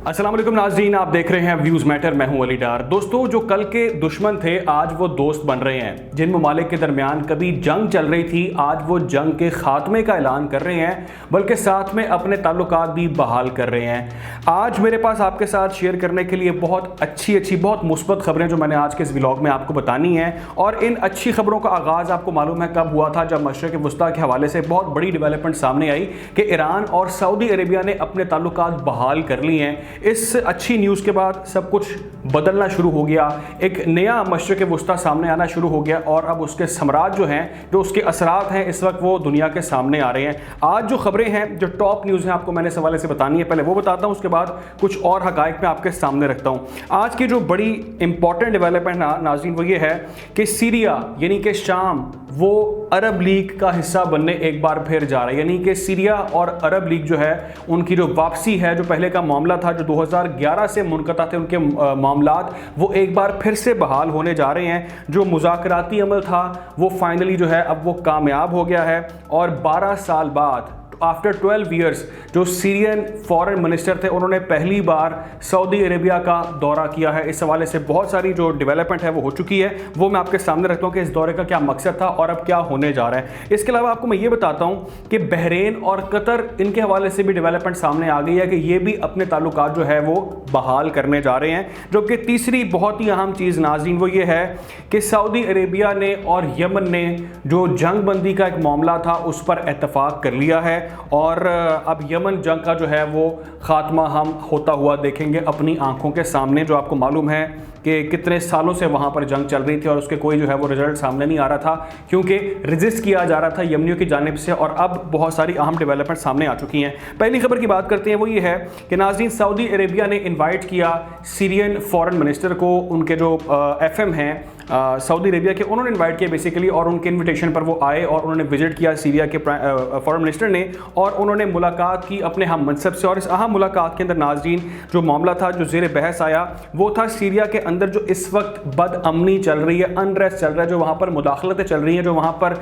अस्सलाम वालेकुम नाज़रीन, आप देख रहे हैं व्यूज़ मैटर। मैं हूं अली डार। दोस्तों, जो कल के दुश्मन थे आज वो दोस्त बन रहे हैं। जिन ममालिक के दरमियान कभी जंग चल रही थी आज वो जंग के खात्मे का ऐलान कर रहे हैं, बल्कि साथ में अपने ताल्लुकात भी बहाल कर रहे हैं। आज मेरे पास आपके साथ शेयर करने के लिए बहुत अच्छी बहुत मुस्बत खबरें जो मैंने आज के इस व्लॉग में आपको बतानी हैं। और इन अच्छी खबरों का आगाज़ आपको मालूम है कब हुआ था, जब मशरिक़ वस्ता के हवाले से बहुत बड़ी डेवलपमेंट सामने आई कि ईरान और सऊदी अरेबिया ने अपने ताल्लुकात बहाल कर लिए हैं। इस अच्छी न्यूज़ के बाद सब कुछ बदलना शुरू हो गया, एक नया मशरिक़ वस्ता सामने आना शुरू हो गया और अब उसके समरात जो हैं, जो उसके असरात हैं, इस वक्त वो दुनिया के सामने आ रहे हैं। आज जो खबरें हैं, जो टॉप न्यूज़ हैं, आपको मैंने इस हवाले से बतानी है। पहले वो बताता हूँ, उसके बाद कुछ और हक़ाइक़ मैं आपके सामने रखता हूँ। आज की जो बड़ी इंपॉर्टेंट डेवलपमेंट नाज़रीन वो ये है कि सीरिया यानी कि शाम वो अरब लीग का हिस्सा बनने एक बार फिर जा रहा है। यानी कि सीरिया और अरब लीग जो है उनकी जो वापसी है, जो पहले का मामला था जो 2011 से मुनक़ता थे उनके मामलात, वो एक बार फिर से बहाल होने जा रहे हैं। जो मुज़ाकराती अमल था वो फाइनली जो है अब वो कामयाब हो गया है और 12 साल बाद आफ्टर 12 ईयर्स जो सीरियन फॉरेन मिनिस्टर थे उन्होंने पहली बार सऊदी अरेबिया का दौरा किया है। इस हवाले से बहुत सारी जो डेवलपमेंट है वो हो चुकी है, वो मैं आपके सामने रखता हूँ कि इस दौरे का क्या मकसद था और अब क्या होने जा रहा है। इसके अलावा आपको मैं ये बताता हूँ कि बहरीन और कतर, इनके हवाले से भी डेवलपमेंट सामने आ गई है कि ये भी अपने ताल्लुकात जो है वो बहाल करने जा रहे हैं। जो कि तीसरी बहुत ही अहम चीज़ नाज़रीन वो ये है कि सऊदी अरेबिया ने और यमन ने जो जंग बंदी का एक मामला था उस पर इत्तफाक कर लिया है और अब यमन जंग का जो है वो खात्मा हम होता हुआ देखेंगे अपनी आंखों के सामने। जो आपको मालूम है कि कितने सालों से वहाँ पर जंग चल रही थी और उसके कोई जो है वो रिजल्ट सामने नहीं आ रहा था, क्योंकि रेजिस्ट किया जा रहा था यमनियों की जानिब से। और अब बहुत सारी अहम डेवलपमेंट सामने आ चुकी हैं। पहली खबर की बात करते हैं, वो ये है कि नाज़रीन सऊदी अरेबिया ने इन्वाइट किया सीरियन फॉरेन मिनिस्टर को। उनके जो FM हैं सऊदी अरेबिया के, उन्होंने इन्वाइट किया बेसिकली, और उनके इन्विटेशन पर वो आए और उन्होंने विजिट किया सीरिया के फॉरेन मिनिस्टर ने, और उन्होंने मुलाकात की अपने हम मनसब से। और इस अहम मुलाकात के अंदर नाज़रीन जो मामला था, जो ज़ेर बहस आया, वो था सीरिया के अंदर जो इस वक्त बदअमनी चल रही है, अनरेस्ट चल रहा है, जो वहाँ पर मुदाखलतें चल रही हैं, जो वहाँ पर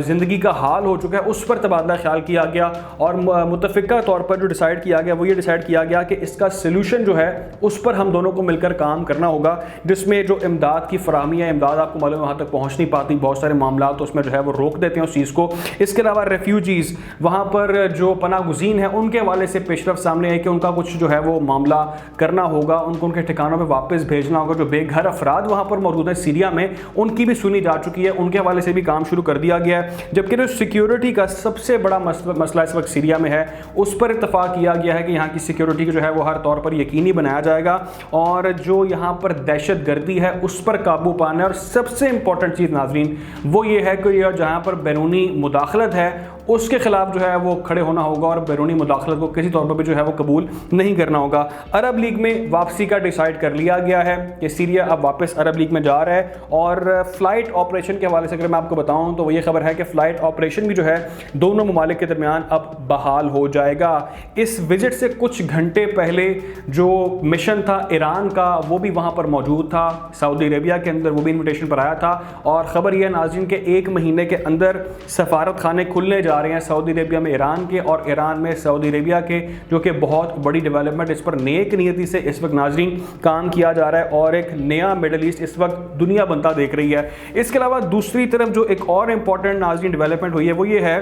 ज़िंदगी का हाल हो चुका है, उस पर तबादला ख्याल किया गया। और मुतफ़िक़ा तौर पर जो डिसाइड किया गया वो ये डिसाइड किया गया कि इसका सलूशन जो है उस पर हम दोनों को मिलकर काम करना होगा, जिसमें जो इमदाद की फराहमी है, इमदाद आपको मालूम वहाँ तक पहुँच नहीं पाती, बहुत सारे मामला तो उसमें जो है वो रोक देते हैं उस चीज़ को। इसके अलावा रेफ्यूजीज़, वहाँ पर जो पनाह गुज़ीन है, उनके हवाले से पेशरफ सामने है कि उनका कुछ जो है वो मामला करना होगा, उनको उनके ठिकानों पर वापस भेजना होगा। जो बेघर अफराद वहाँ पर मौजूद है सीरिया में, उनकी भी सुनी जा चुकी है, उनके हवाले से भी काम शुरू कर दिया गया है। जबकि जो सिक्योरिटी का सबसे बड़ा मसला इस वक्त सीरिया में है, उस पर इत्तफाक किया गया है कि यहाँ की सिक्योरिटी को जो है वो हर तौर पर यकीनी बनाया जाएगा और जो यहाँ पर दहशत गर्दी है उस पर काबू पाना है। और सबसे इंपॉर्टेंट चीज़ नाज़रीन वो ये है कि जहाँ पर बैरूनी मुदाखलत है उसके खिलाफ जो है वो खड़े होना होगा और बैरूनी मुदाखलत को किसी तौर पर भी जो है वो कबूल नहीं करना होगा। अरब लीग में वापसी का डिसाइड कर लिया गया है कि सीरिया अब वापस अरब लीग में जा रहा है। और फ़्लाइट ऑपरेशन के हवाले से अगर मैं आपको बताऊं तो वो ये खबर है कि फ़्लाइट ऑपरेशन भी जो है दोनों ममालिक के दरमियान अब बहाल हो जाएगा। इस विजिट से कुछ घंटे पहले जो मिशन था ईरान का, वो भी वहाँ पर मौजूद था सऊदी अरेबिया के अंदर, वो भी इन्विटेशन पर आया था। और ख़बर यह नाज़रीन के 1 महीने के अंदर सफारत खाने खुलने जा रहे हैं सऊदी अरेबिया में ईरान के और ईरान में सऊदी अरेबिया के, जो कि बहुत बड़ी डेवलपमेंट। इस पर नेक नियति से इस वक्त नाज़रीन काम किया जा रहा है और एक नया मिडल ईस्ट इस वक्त दुनिया बनता देख रही है। इसके अलावा दूसरी तरफ जो एक और इम्पॉर्टेंट नाज़रीन डेवलपमेंट हुई है वो ये है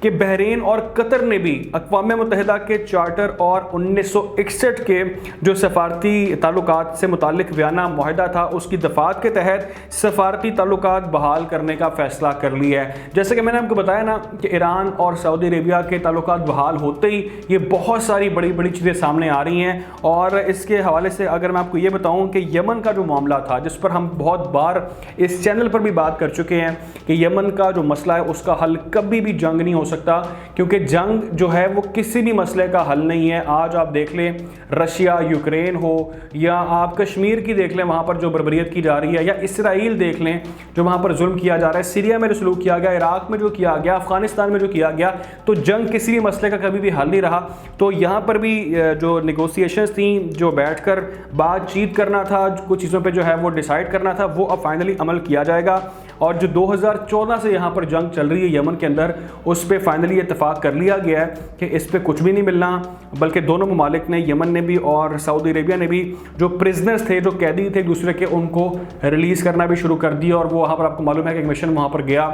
कि बहरीन और कतर ने भी अक़वाम मुत्तहिदा के चार्टर और 1961 के जो सफारती ताल्लुकात से मुताल्लिक बयाना मुआहदा था उसकी दफ़ात के तहत सफारती ताल्लुकात बहाल करने का फ़ैसला कर लिया है। जैसे कि मैंने आपको बताया ना कि ईरान और सऊदी अरेबिया के ताल्लुकात बहाल होते ही ये बहुत सारी बड़ी बड़ी चीज़ें सामने आ रही हैं। और इसके हवाले से अगर मैं आपको ये बताऊं कि यमन का जो मामला था, जिस पर हम बहुत बार इस चैनल पर भी बात कर चुके हैं कि यमन का जो मसला है उसका हल कभी भी जंग नहीं हो सकता, क्योंकि जंग जो है वो किसी भी मसले का हल नहीं है। आज आप देख लें रशिया यूक्रेन हो, या आप कश्मीर की देख लें वहाँ पर जो बर्बरियत की जा रही है, या इसराइल देख लें जो वहाँ पर जुल्म किया जा रहा है, सीरिया में जो सलूक किया गया, इराक में जो किया गया, अफगानिस्तान में जो किया गया, तो जंग किसी भी मसले का कभी भी हल नहीं रहा। तो यहाँ पर भी जो नेगोशिएशंस थी, जो बैठकर बातचीत करना था, कुछ चीज़ों पे जो है वो डिसाइड करना था, वो अब फाइनली अमल किया जाएगा। اور جو 2014 سے یہاں پر جنگ چل رہی ہے یمن کے اندر، اس پہ فائنلی اتفاق کر لیا گیا ہے کہ اس پہ کچھ بھی نہیں ملنا، بلکہ دونوں ممالک نے، یمن نے بھی اور سعودی عربیہ نے بھی، جو پرزنرز تھے، جو قیدی تھے ایک دوسرے کے، ان کو ریلیز کرنا بھی شروع کر دیا۔ اور وہ وہاں پر آپ کو معلوم ہے کہ ایک مشن وہاں پر گیا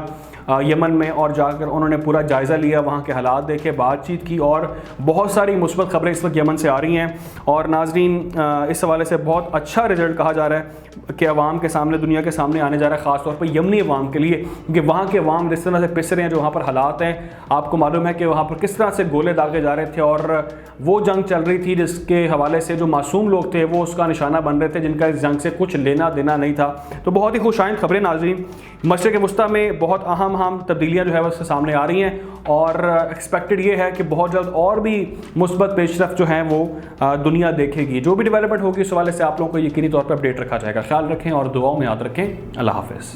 یمن میں، اور جا کر انہوں نے پورا جائزہ لیا، وہاں کے حالات دیکھے، بات چیت کی، اور بہت ساری مثبت خبریں اس وقت یمن سے آ رہی ہیں۔ اور ناظرین، اس حوالے سے بہت اچھا رزلٹ کہا جا رہا ہے کہ عوام کے سامنے، دنیا کے سامنے آنے جا رہا ہے، خاص طور پر یمنی عوام کے لیے، کیونکہ وہاں کے عوام جس طرح سے پس رہے ہیں، جو وہاں پر حالات ہیں، آپ کو معلوم ہے کہ وہاں پر کس طرح سے گولے داغے جا رہے تھے، اور وہ جنگ چل رہی تھی جس کے حوالے سے جو معصوم لوگ تھے وہ اس کا نشانہ بن رہے تھے، جن کا اس جنگ سے کچھ لینا دینا نہیں تھا۔ تو بہت ہی خوش آئند خبریں ناظرین، مشرق وسطیٰ میں بہت اہم تبدیلیاں جو ہے وہ سامنے آ رہی ہیں، اور ایکسپیکٹڈ یہ ہے کہ بہت جلد اور بھی مثبت پیش رفت جو ہیں وہ دنیا دیکھے گی۔ جو بھی ڈیولپمنٹ ہوگی اس حوالے سے آپ لوگوں کو یقینی طور پر اپڈیٹ رکھا جائے گا۔ خیال رکھیں اور دعاؤں میں یاد رکھیں۔ اللہ حافظ۔